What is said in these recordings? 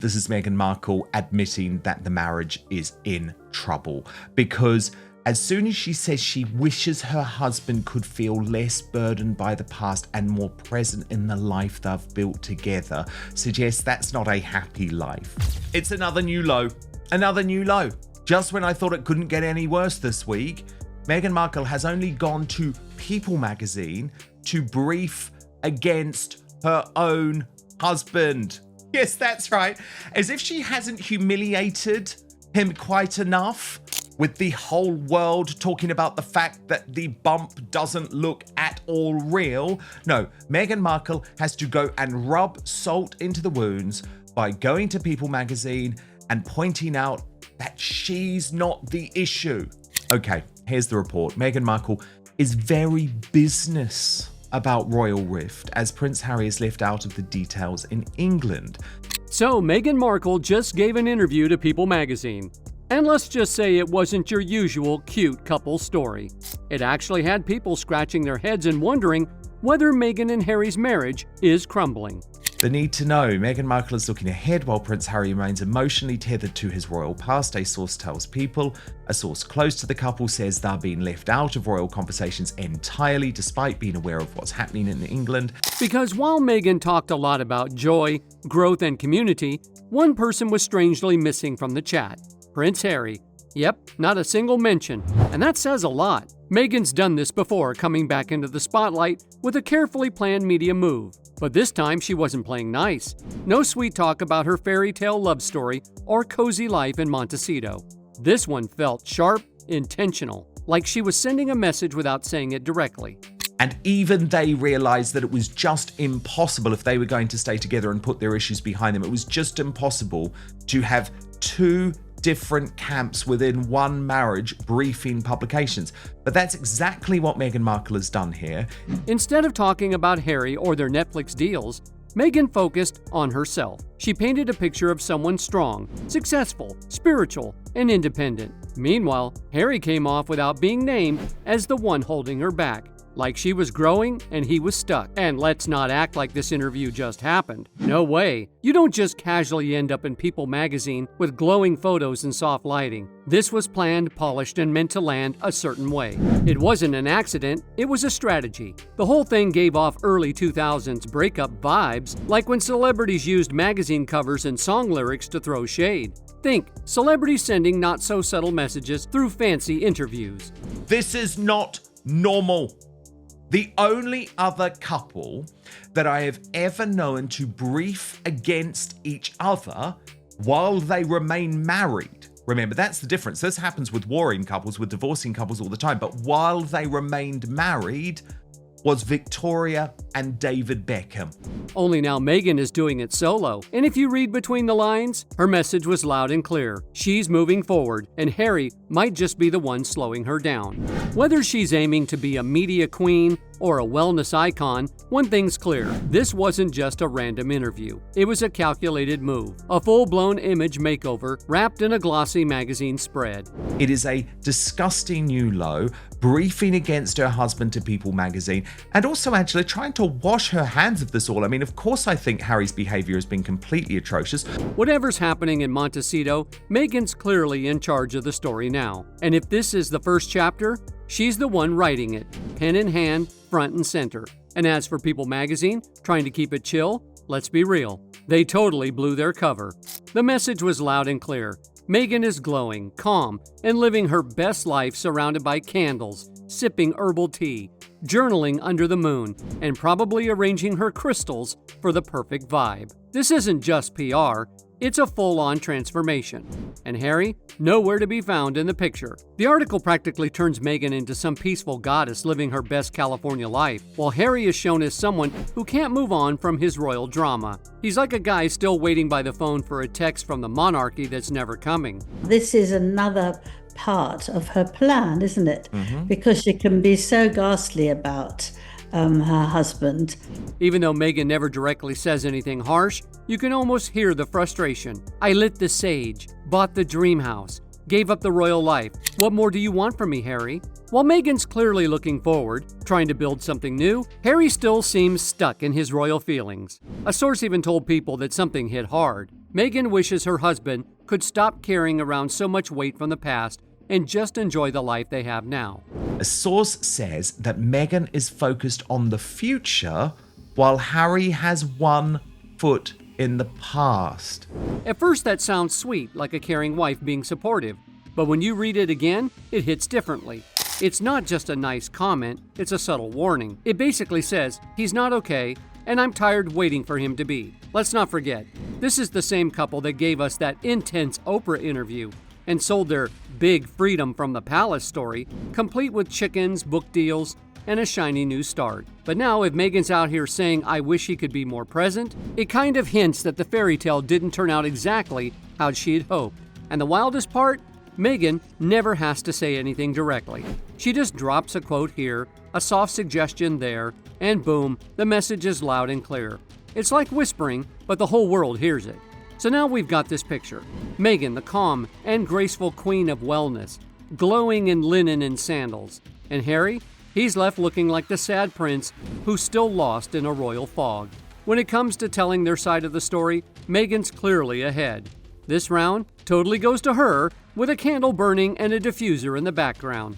This is Meghan Markle admitting that the marriage is in trouble, because as soon as she says she wishes her husband could feel less burdened by the past and more present in the life they've built together, suggests that's not a happy life. It's another new low. Another new low. Just when I thought it couldn't get any worse this week, Meghan Markle has only gone to People magazine to brief against her own husband. Yes, that's right. As if she hasn't humiliated him quite enough, with the whole world talking about the fact that the bump doesn't look at all real. No, Meghan Markle has to go and rub salt into the wounds by going to People magazine and pointing out that she's not the issue. Okay, here's the report. Meghan Markle is very business about royal rift as Prince Harry is left out of the details in England. So Meghan Markle just gave an interview to People magazine. And let's just say it wasn't your usual cute couple story. It actually had people scratching their heads and wondering whether Meghan and Harry's marriage is crumbling. The need to know. Meghan Markle is looking ahead while Prince Harry remains emotionally tethered to his royal past, a source tells People. A source close to the couple says they're being left out of royal conversations entirely, despite being aware of what's happening in England. Because while Meghan talked a lot about joy, growth, and community, one person was strangely missing from the chat. Prince Harry. Yep, not a single mention. And that says a lot. Meghan's done this before, coming back into the spotlight with a carefully planned media move. But this time she wasn't playing nice. No sweet talk about her fairy tale love story or cozy life in Montecito. This one felt sharp, intentional, like she was sending a message without saying it directly. And even they realised that it was just impossible if they were going to stay together and put their issues behind them. It was just impossible to have two different camps within one marriage briefing publications. But that's exactly what Meghan Markle has done here. Instead of talking about Harry or their Netflix deals, Meghan focused on herself. She painted a picture of someone strong, successful, spiritual, and independent. Meanwhile, Harry came off without being named as the one holding her back. Like she was growing and he was stuck. And let's not act like this interview just happened. No way. You don't just casually end up in People magazine with glowing photos and soft lighting. This was planned, polished, and meant to land a certain way. It wasn't an accident, it was a strategy. The whole thing gave off early 2000s breakup vibes, like when celebrities used magazine covers and song lyrics to throw shade. Think, celebrities sending not-so-subtle messages through fancy interviews. This is not normal. The only other couple that I have ever known to brief against each other while they remain married. Remember, that's the difference. This happens with warring couples, with divorcing couples all the time. But while they remained married was Victoria and David Beckham. Only now Meghan is doing it solo. And if you read between the lines, her message was loud and clear. She's moving forward, and Harry might just be the one slowing her down. Whether she's aiming to be a media queen or a wellness icon, one thing's clear. This wasn't just a random interview. It was a calculated move, a full-blown image makeover wrapped in a glossy magazine spread. It is a disgusting new low, briefing against her husband to People magazine, and also Angela trying to wash her hands of this all. I mean, of course I think Harry's behavior has been completely atrocious. Whatever's happening in Montecito, Meghan's clearly in charge of the story now. And if this is the first chapter, she's the one writing it, pen in hand, front and center. And as for People magazine, trying to keep it chill, let's be real. They totally blew their cover. The message was loud and clear. Meghan is glowing, calm, and living her best life surrounded by candles, sipping herbal tea, journaling under the moon, and probably arranging her crystals for the perfect vibe. This isn't just PR, it's a full-on transformation. And Harry, nowhere to be found in the picture. The article practically turns Meghan into some peaceful goddess living her best California life, while Harry is shown as someone who can't move on from his royal drama. He's like a guy still waiting by the phone for a text from the monarchy that's never coming. This is another part of her plan, isn't it? Mm-hmm. Because she can be so ghastly about her husband. Even though Meghan never directly says anything harsh, you can almost hear the frustration. I lit the sage, bought the dream house, gave up the royal life. What more do you want from me, Harry? While Meghan's clearly looking forward, trying to build something new, Harry still seems stuck in his royal feelings. A source even told people that something hit hard. Meghan wishes her husband could stop carrying around so much weight from the past and just enjoy the life they have now. A source says that Meghan is focused on the future while Harry has one foot in the past. At first, that sounds sweet, like a caring wife being supportive. But when you read it again, it hits differently. It's not just a nice comment, it's a subtle warning. It basically says, he's not okay, and I'm tired waiting for him to be. Let's not forget, this is the same couple that gave us that intense Oprah interview and sold their big freedom from the palace story, complete with chickens, book deals, and a shiny new start. But now, if Meghan's out here saying, I wish he could be more present, it kind of hints that the fairy tale didn't turn out exactly how she had hoped. And the wildest part? Meghan never has to say anything directly. She just drops a quote here, a soft suggestion there, and boom, the message is loud and clear. It's like whispering, but the whole world hears it. So now we've got this picture. Meghan, the calm and graceful queen of wellness, glowing in linen and sandals. And Harry? He's left looking like the sad prince who's still lost in a royal fog. When it comes to telling their side of the story, Meghan's clearly ahead. This round totally goes to her, with a candle burning and a diffuser in the background.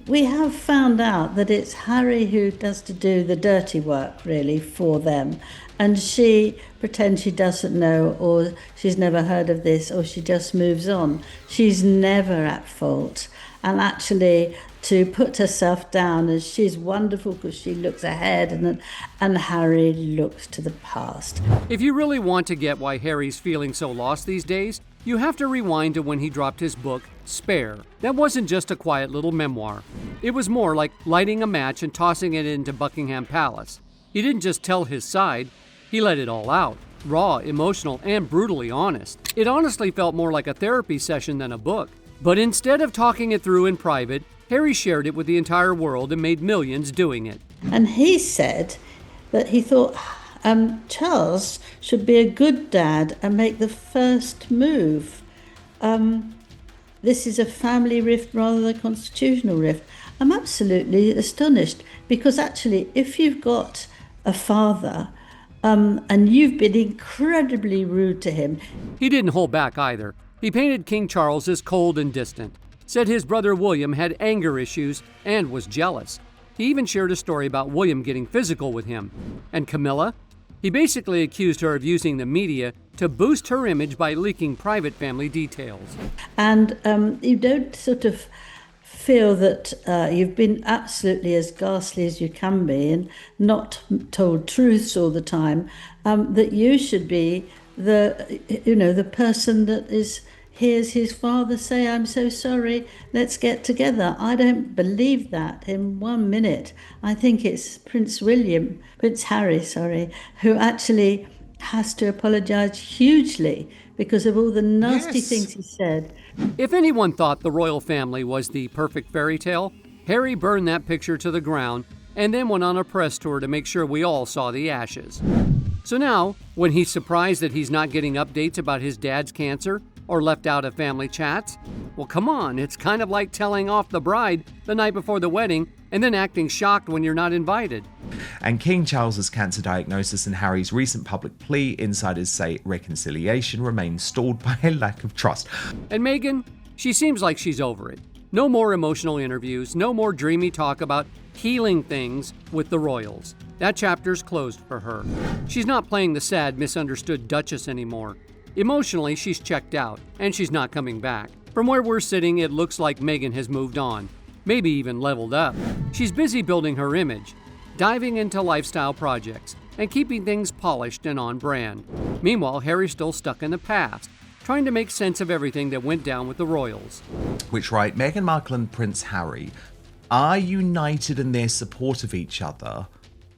We have found out that it's Harry who does to do the dirty work, really, for them. And she pretends she doesn't know, or she's never heard of this, or she just moves on. She's never at fault. And actually, to put herself down as she's wonderful because she looks ahead and Harry looks to the past. If you really want to get why Harry's feeling so lost these days, you have to rewind to when he dropped his book, Spare. That wasn't just a quiet little memoir. It was more like lighting a match and tossing it into Buckingham Palace. He didn't just tell his side, he let it all out. Raw, emotional, and brutally honest. It honestly felt more like a therapy session than a book. But instead of talking it through in private, Harry shared it with the entire world and made millions doing it. And he said that he thought Charles should be a good dad and make the first move. This is a family rift rather than a constitutional rift. I'm absolutely astonished because actually, if you've got a father and you've been incredibly rude to him. He didn't hold back either. He painted King Charles as cold and distant, said his brother William had anger issues and was jealous. He even shared a story about William getting physical with him. And Camilla? He basically accused her of using the media to boost her image by leaking private family details. And you don't sort of feel that you've been absolutely as ghastly as you can be and not told truths all the time, that you should be the person that hears his father say, I'm so sorry, let's get together. I don't believe that in 1 minute. I think it's Prince Harry, who actually has to apologize hugely because of all the nasty things he said. If anyone thought the royal family was the perfect fairy tale, Harry burned that picture to the ground and then went on a press tour to make sure we all saw the ashes. So now, when he's surprised that he's not getting updates about his dad's cancer or left out of family chats, well, come on, it's kind of like telling off the bride the night before the wedding and then acting shocked when you're not invited. And King Charles's cancer diagnosis and Harry's recent public plea, insiders say reconciliation remains stalled by a lack of trust. And Meghan, she seems like she's over it. No more emotional interviews, no more dreamy talk about healing things with the royals. That chapter's closed for her. She's not playing the sad, misunderstood Duchess anymore. Emotionally, she's checked out, and she's not coming back. From where we're sitting, it looks like Meghan has moved on, maybe even leveled up. She's busy building her image, diving into lifestyle projects, and keeping things polished and on brand. Meanwhile, Harry's still stuck in the past, trying to make sense of everything that went down with the royals. Which, right, Meghan Markle and Prince Harry are united in their support of each other,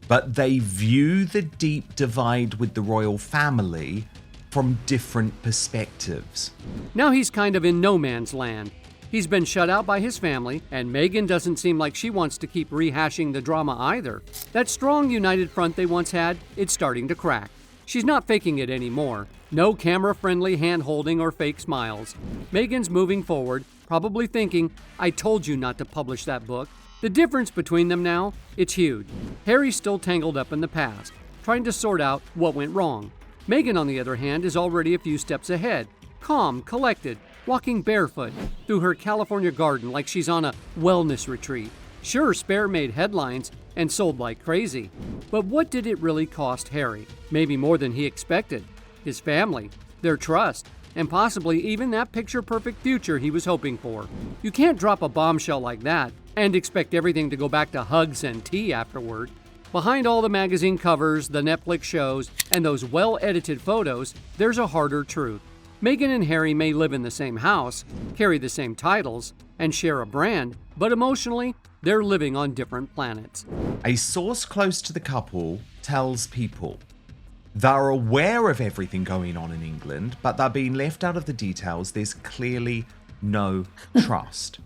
but they view the deep divide with the royal family from different perspectives. Now he's kind of in no man's land. He's been shut out by his family, and Meghan doesn't seem like she wants to keep rehashing the drama either. That strong united front they once had, it's starting to crack. She's not faking it anymore. No camera-friendly hand-holding or fake smiles. Meghan's moving forward, probably thinking, I told you not to publish that book. The difference between them now, it's huge. Harry's still tangled up in the past, trying to sort out what went wrong. Meghan, on the other hand, is already a few steps ahead, calm, collected, walking barefoot through her California garden like she's on a wellness retreat. Sure, Spare made headlines and sold like crazy, but what did it really cost Harry? Maybe more than he expected. His family, their trust, and possibly even that picture-perfect future he was hoping for. You can't drop a bombshell like that and expect everything to go back to hugs and tea afterward. Behind all the magazine covers, the Netflix shows, and those well-edited photos, there's a harder truth. Meghan and Harry may live in the same house, carry the same titles, and share a brand, but emotionally, they're living on different planets. A source close to the couple tells People they're aware of everything going on in England, but they're being left out of the details. There's clearly no trust.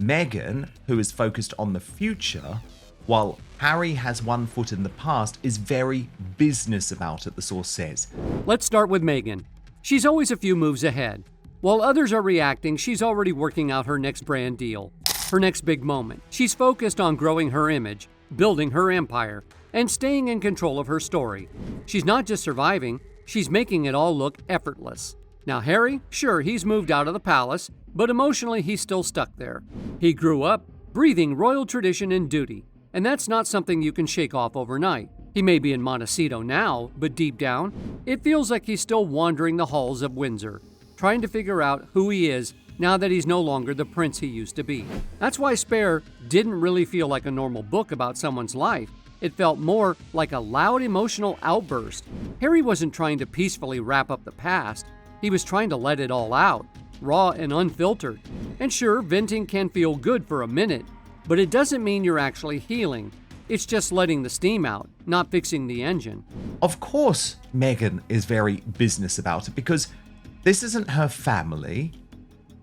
Meghan, who is focused on the future, while Harry has one foot in the past, is very business about it, the source says. Let's start with Meghan. She's always a few moves ahead. While others are reacting, she's already working out her next brand deal, her next big moment. She's focused on growing her image, building her empire, and staying in control of her story. She's not just surviving, she's making it all look effortless. Now Harry, sure, he's moved out of the palace, but emotionally he's still stuck there. He grew up breathing royal tradition and duty, and that's not something you can shake off overnight. He may be in Montecito now, but deep down, it feels like he's still wandering the halls of Windsor, trying to figure out who he is now that he's no longer the prince he used to be. That's why Spare didn't really feel like a normal book about someone's life. It felt more like a loud emotional outburst. Harry wasn't trying to peacefully wrap up the past. He was trying to let it all out, raw and unfiltered. And sure, venting can feel good for a minute, but it doesn't mean you're actually healing. It's just letting the steam out, not fixing the engine. Of course, Meghan is very business about it because this isn't her family.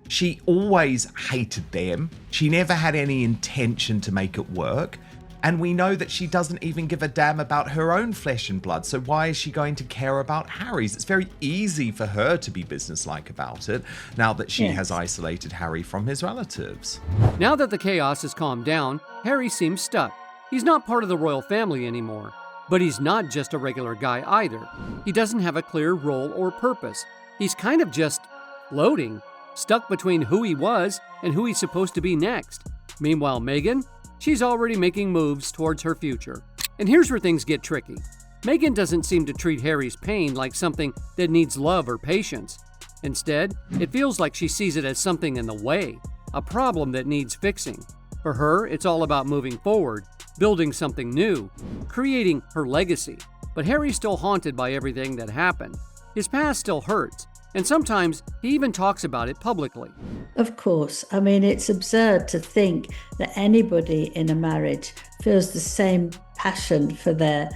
She always hated them. She never had any intention to make it work. And we know that she doesn't even give a damn about her own flesh and blood. So why is she going to care about Harry's? It's very easy for her to be businesslike about it now that she has isolated Harry from his relatives. Now that the chaos has calmed down, Harry seems stuck. He's not part of the royal family anymore. But he's not just a regular guy either. He doesn't have a clear role or purpose. He's kind of just floating, stuck between who he was and who he's supposed to be next. Meanwhile, Meghan, she's already making moves towards her future. And here's where things get tricky. Meghan doesn't seem to treat Harry's pain like something that needs love or patience. Instead, it feels like she sees it as something in the way, a problem that needs fixing. For her, it's all about moving forward, building something new, creating her legacy. But Harry's still haunted by everything that happened. His past still hurts, and sometimes he even talks about it publicly. Of course. I mean, it's absurd to think that anybody in a marriage feels the same passion for their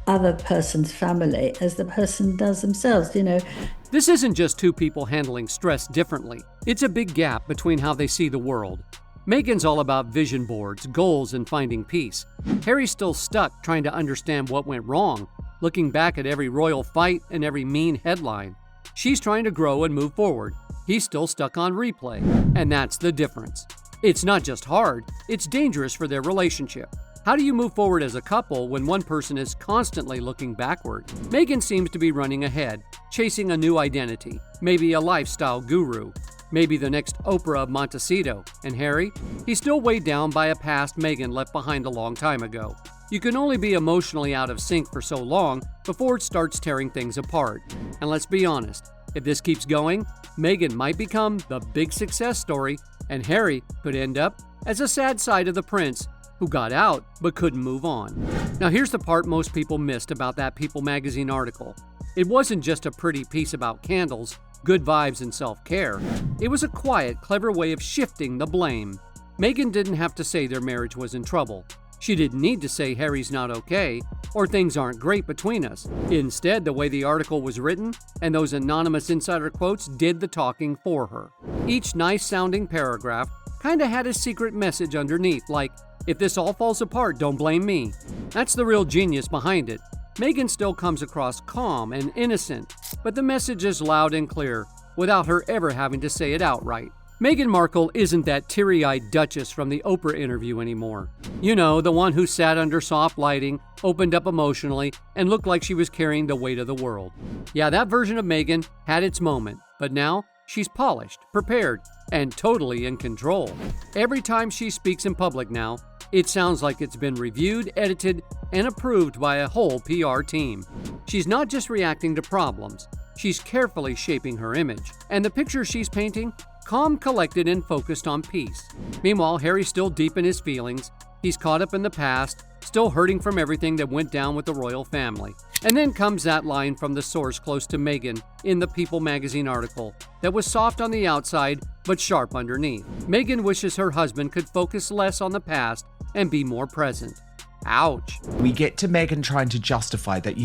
other person's family as the person does themselves, This isn't just two people handling stress differently. It's a big gap between how they see the world. Meghan's all about vision boards, goals, and finding peace. Harry's still stuck trying to understand what went wrong, looking back at every royal fight and every mean headline. She's trying to grow and move forward. He's still stuck on replay. And that's the difference. It's not just hard, it's dangerous for their relationship. How do you move forward as a couple when one person is constantly looking backward? Meghan seems to be running ahead, chasing a new identity, maybe a lifestyle guru, maybe the next Oprah of Montecito. And Harry? He's still weighed down by a past Meghan left behind a long time ago. You can only be emotionally out of sync for so long before it starts tearing things apart. And let's be honest, if this keeps going, Meghan might become the big success story, and Harry could end up as a sad side of the prince who got out but couldn't move on. Now here's the part most people missed about that People magazine article. It wasn't just a pretty piece about candles, good vibes, and self-care. It was a quiet, clever way of shifting the blame. Meghan didn't have to say their marriage was in trouble. She didn't need to say Harry's not okay or things aren't great between us. Instead, the way the article was written and those anonymous insider quotes did the talking for her. Each nice-sounding paragraph kinda had a secret message underneath, like, if this all falls apart, don't blame me. That's the real genius behind it. Meghan still comes across calm and innocent, but the message is loud and clear, without her ever having to say it outright. Meghan Markle isn't that teary-eyed duchess from the Oprah interview anymore. You know, the one who sat under soft lighting, opened up emotionally, and looked like she was carrying the weight of the world. Yeah, that version of Meghan had its moment, but now she's polished, prepared, and totally in control. Every time she speaks in public now, it sounds like it's been reviewed, edited, and approved by a whole PR team. She's not just reacting to problems, she's carefully shaping her image. And the picture she's painting? Calm, collected, and focused on peace. Meanwhile, Harry's still deep in his feelings. He's caught up in the past, still hurting from everything that went down with the royal family. And then comes that line from the source close to Meghan in the People magazine article that was soft on the outside but sharp underneath. Meghan wishes her husband could focus less on the past and be more present. Ouch. We get to Meghan trying to justify that,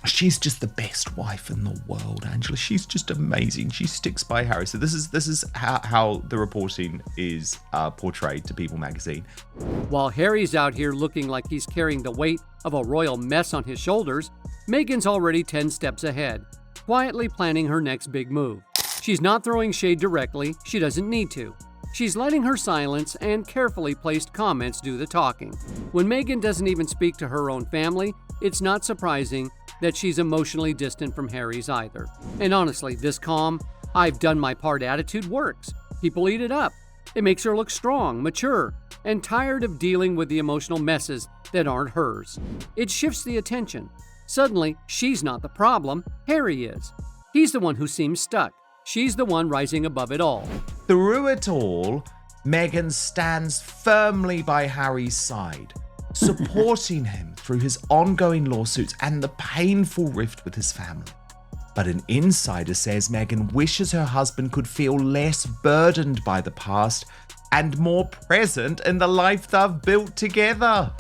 she's just the best wife in the world, Angela. She's just amazing. She sticks by Harry. So this is how the reporting is portrayed to People magazine. While Harry's out here looking like he's carrying the weight of a royal mess on his shoulders, Meghan's already 10 steps ahead, quietly planning her next big move. She's not throwing shade directly. She doesn't need to. She's letting her silence and carefully placed comments do the talking. When Meghan doesn't even speak to her own family, it's not surprising that she's emotionally distant from Harry's either. And honestly, this calm, I've done my part attitude works. People eat it up. It makes her look strong, mature, and tired of dealing with the emotional messes that aren't hers. It shifts the attention. Suddenly, she's not the problem, Harry is. He's the one who seems stuck. She's the one rising above it all. Through it all, Meghan stands firmly by Harry's side, supporting him through his ongoing lawsuits and the painful rift with his family. But an insider says Meghan wishes her husband could feel less burdened by the past and more present in the life they've built together.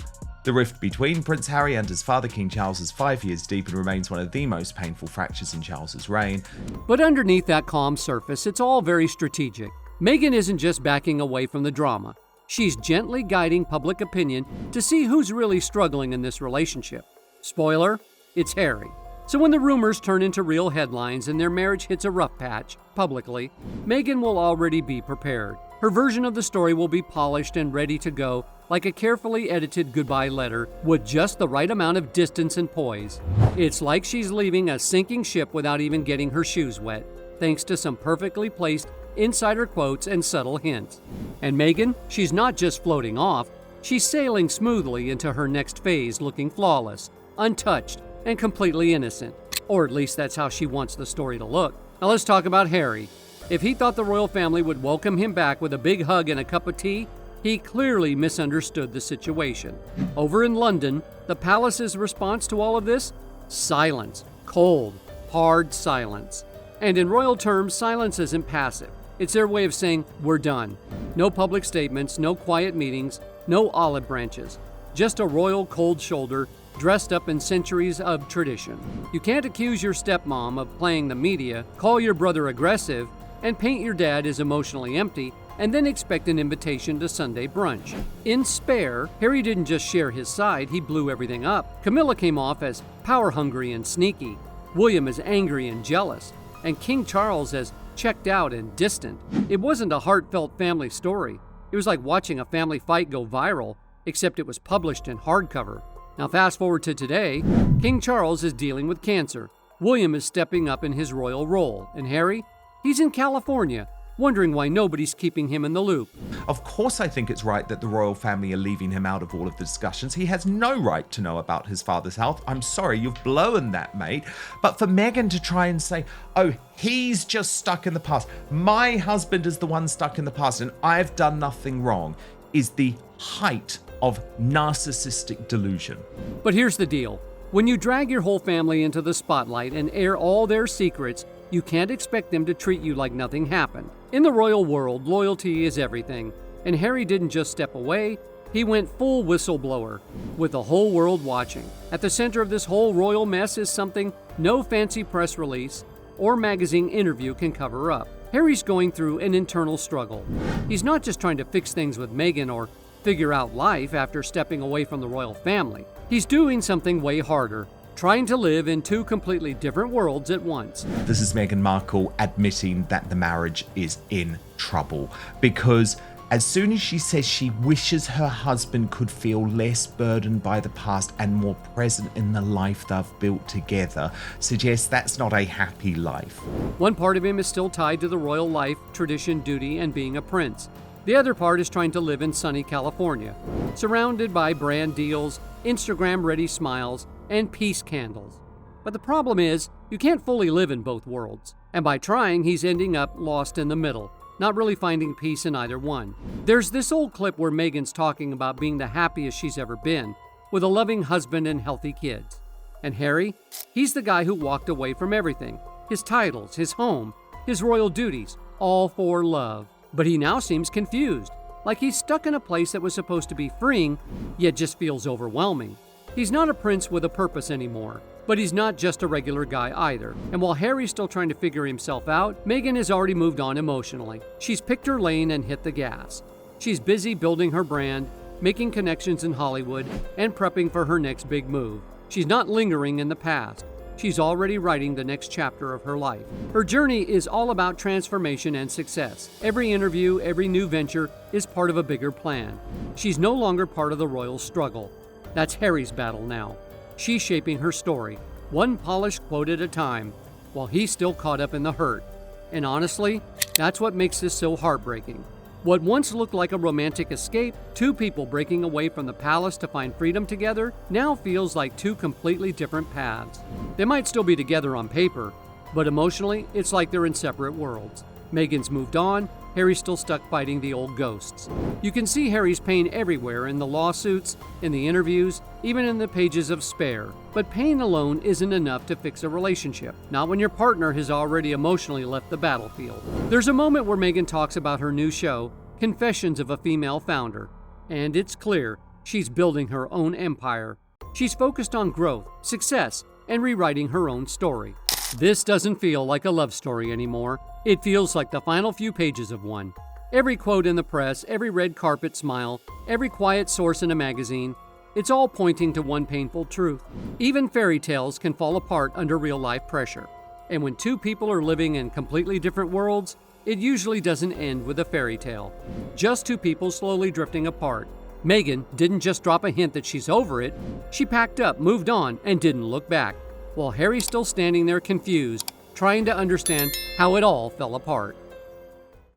The rift between Prince Harry and his father, King Charles, is 5 years deep and remains one of the most painful fractures in Charles's reign. But underneath that calm surface, it's all very strategic. Meghan isn't just backing away from the drama. She's gently guiding public opinion to see who's really struggling in this relationship. Spoiler, it's Harry. So when the rumors turn into real headlines and their marriage hits a rough patch, publicly, Meghan will already be prepared. Her version of the story will be polished and ready to go, like a carefully edited goodbye letter with just the right amount of distance and poise. It's like she's leaving a sinking ship without even getting her shoes wet, thanks to some perfectly placed insider quotes and subtle hints. And Meghan, she's not just floating off, she's sailing smoothly into her next phase looking flawless, untouched, and completely innocent. Or at least that's how she wants the story to look. Now let's talk about Harry. If he thought the royal family would welcome him back with a big hug and a cup of tea, he clearly misunderstood the situation. Over in London, the palace's response to all of this? Silence. Cold, hard silence. And in royal terms, silence isn't passive. It's their way of saying, we're done. No public statements, no quiet meetings, no olive branches. Just a royal cold shoulder dressed up in centuries of tradition. You can't accuse your stepmom of playing the media, call your brother aggressive, and paint your dad as emotionally empty, and then expect an invitation to Sunday brunch. In Spare, Harry didn't just share his side, he blew everything up. Camilla came off as power-hungry and sneaky, William as angry and jealous, and King Charles as checked out and distant. It wasn't a heartfelt family story. It was like watching a family fight go viral, except it was published in hardcover. Now fast forward to today, King Charles is dealing with cancer. William is stepping up in his royal role, and Harry? He's in California, wondering why nobody's keeping him in the loop. Of course I think it's right that the royal family are leaving him out of all of the discussions. He has no right to know about his father's health. I'm sorry, you've blown that, mate. But for Meghan to try and say, oh, he's just stuck in the past, my husband is the one stuck in the past and I've done nothing wrong, is the height of narcissistic delusion. But here's the deal. When you drag your whole family into the spotlight and air all their secrets, you can't expect them to treat you like nothing happened. In the royal world, loyalty is everything. And Harry didn't just step away, he went full whistleblower, with the whole world watching. At the center of this whole royal mess is something no fancy press release or magazine interview can cover up. Harry's going through an internal struggle. He's not just trying to fix things with Meghan or figure out life after stepping away from the royal family. He's doing something way harder. trying to live in two completely different worlds at once. This is Meghan Markle admitting that the marriage is in trouble because as soon as she says she wishes her husband could feel less burdened by the past and more present in the life they've built together, suggests that's not a happy life. One part of him is still tied to the royal life, tradition, duty, and being a prince. The other part is trying to live in sunny California, surrounded by brand deals, Instagram-ready smiles, and peace candles. But the problem is, you can't fully live in both worlds. And by trying, he's ending up lost in the middle, not really finding peace in either one. There's this old clip where Meghan's talking about being the happiest she's ever been, with a loving husband and healthy kids. And Harry? He's the guy who walked away from everything. His titles, his home, his royal duties, all for love. But he now seems confused, like he's stuck in a place that was supposed to be freeing, yet just feels overwhelming. He's not a prince with a purpose anymore. But he's not just a regular guy either. And while Harry's still trying to figure himself out, Meghan has already moved on emotionally. She's picked her lane and hit the gas. She's busy building her brand, making connections in Hollywood, and prepping for her next big move. She's not lingering in the past. She's already writing the next chapter of her life. Her journey is all about transformation and success. Every interview, every new venture is part of a bigger plan. She's no longer part of the royal struggle. That's Harry's battle now. She's shaping her story, one polished quote at a time, while he's still caught up in the hurt. And honestly, that's what makes this so heartbreaking. What once looked like a romantic escape, two people breaking away from the palace to find freedom together, now feels like two completely different paths. They might still be together on paper, but emotionally, it's like they're in separate worlds. Meghan's moved on, Harry's still stuck fighting the old ghosts. You can see Harry's pain everywhere in the lawsuits, in the interviews, even in the pages of Spare. But pain alone isn't enough to fix a relationship, not when your partner has already emotionally left the battlefield. There's a moment where Meghan talks about her new show, Confessions of a Female Founder, and it's clear she's building her own empire. She's focused on growth, success, and rewriting her own story. This doesn't feel like a love story anymore. It feels like the final few pages of one. Every quote in the press, every red carpet smile, every quiet source in a magazine, it's all pointing to one painful truth. Even fairy tales can fall apart under real-life pressure. And when two people are living in completely different worlds, it usually doesn't end with a fairy tale. Just two people slowly drifting apart. Meghan didn't just drop a hint that she's over it. She packed up, moved on, and didn't look back. While Harry's still standing there confused, trying to understand how it all fell apart.